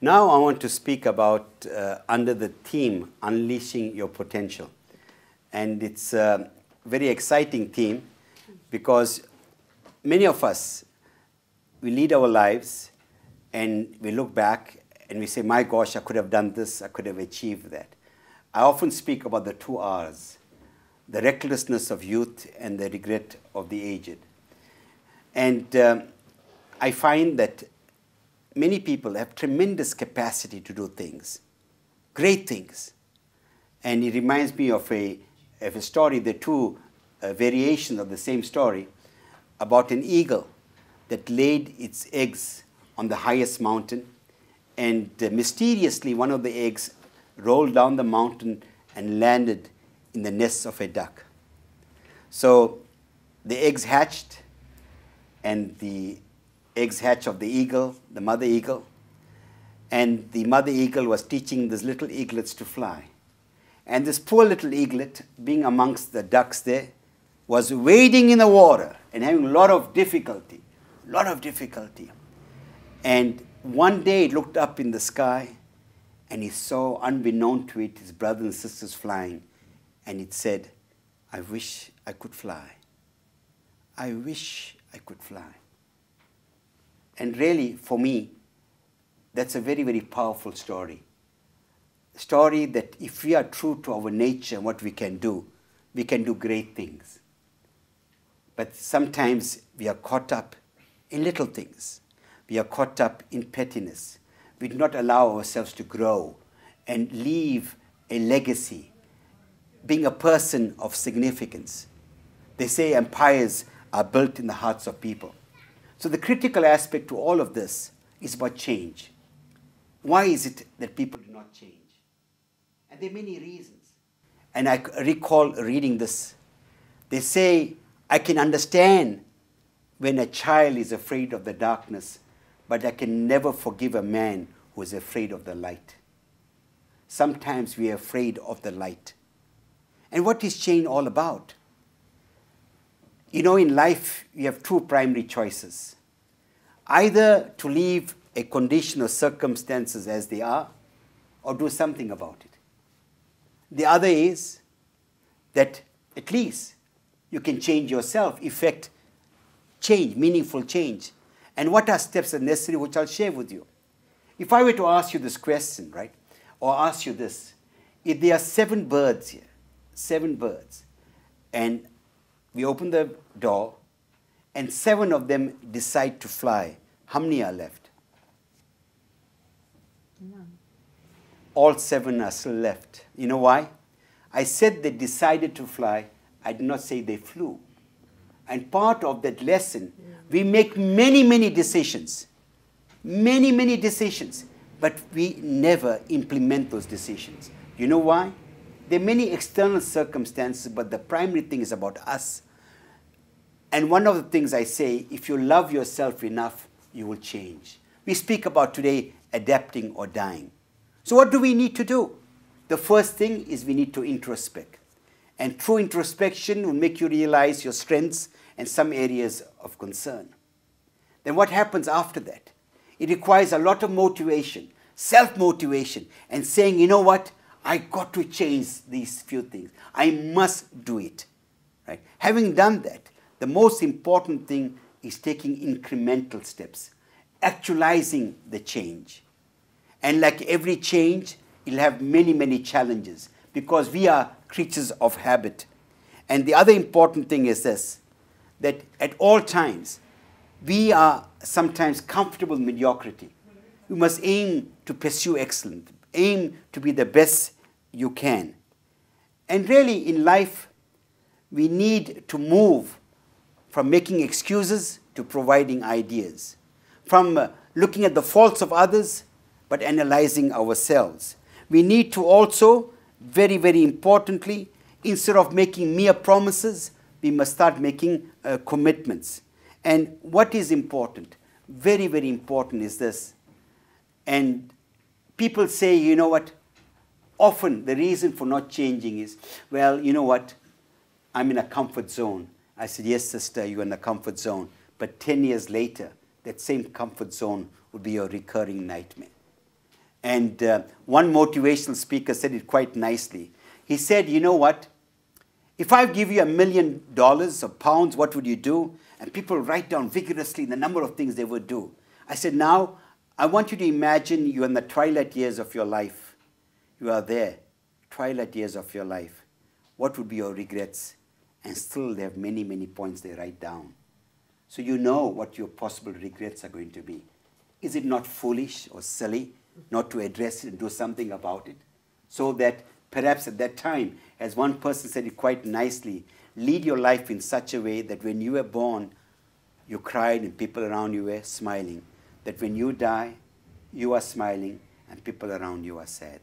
Now I want to speak about under the theme, Unleashing Your Potential. And it's a very exciting theme because many of us, we lead our lives and we look back and we say, my gosh, I could have done this, I could have achieved that. I often speak about the 2 R's, the recklessness of youth and the regret of the aged. And I find that many people have tremendous capacity to do things, great things. And it reminds me of a story, the two variations of the same story, about an eagle that laid its eggs on the highest mountain, and mysteriously one of the eggs rolled down the mountain and landed in the nest of a duck. So the eggs hatched, and the eggs hatch of the eagle, the mother eagle, and the mother eagle was teaching these little eaglets to fly. And this poor little eaglet, being amongst the ducks there, was wading in the water and having a lot of difficulty. And one day it looked up in the sky and he saw, unbeknown to it, his brothers and sisters flying. And it said, I wish I could fly. I wish I could fly. And really, for me, that's a very, very powerful story. A story that if we are true to our nature and what we can do great things. But sometimes we are caught up in little things. We are caught up in pettiness. We do not allow ourselves to grow and leave a legacy, being a person of significance. They say empires are built in the hearts of people. So the critical aspect to all of this is about change. Why is it that people do not change? And there are many reasons. And I recall reading this. They say, I can understand when a child is afraid of the darkness, but I can never forgive a man who is afraid of the light. Sometimes we are afraid of the light. And what is change all about? You know, in life, you have two primary choices. Either to leave a condition or circumstances as they are, or do something about it. The other is that at least you can change yourself, effect change, meaningful change. And what are steps that are necessary, which I'll share with you. If I were to ask you this question, right, or ask you this, if there are 7 birds here, 7 birds, and we open the door, and 7 of them decide to fly, how many are left? None. All 7 are still left. You know why? I said they decided to fly. I did not say they flew. And part of that lesson, we make many, many decisions. Many, many decisions. But we never implement those decisions. You know why? There are many external circumstances, but the primary thing is about us. And one of the things I say, if you love yourself enough, you will change. We speak about today adapting or dying. So what do we need to do? The first thing is we need to introspect. And true introspection will make you realize your strengths and some areas of concern. Then what happens after that? It requires a lot of motivation, self-motivation, and saying, you know what? I got to change these few things. I must do it. Right? Having done that, the most important thing is taking incremental steps, actualizing the change. And like every change, it'll have many, many challenges because we are creatures of habit. And the other important thing is this, that at all times, we are sometimes comfortable in mediocrity. You must aim to pursue excellence, aim to be the best you can. And really, in life, we need to move from making excuses to providing ideas, from looking at the faults of others, but analyzing ourselves. We need to also, very, very importantly, instead of making mere promises, we must start making commitments. And what is important, very, very important is this. And people say, you know what, often the reason for not changing is, well, you know what, I'm in a comfort zone. I said, yes, sister, you're in a comfort zone. But 10 years later, that same comfort zone would be your recurring nightmare. And one motivational speaker said it quite nicely. He said, you know what? If I give you $1 million or pounds, what would you do? And people write down vigorously the number of things they would do. I said, now, I want you to imagine you're in the twilight years of your life. You are there, twilight years of your life. What would be your regrets? And still they have many, many points they write down. So you know what your possible regrets are going to be. Is it not foolish or silly not to address it and do something about it? So that perhaps at that time, as one person said it quite nicely, lead your life in such a way that when you were born, you cried and people around you were smiling. That when you die, you are smiling and people around you are sad.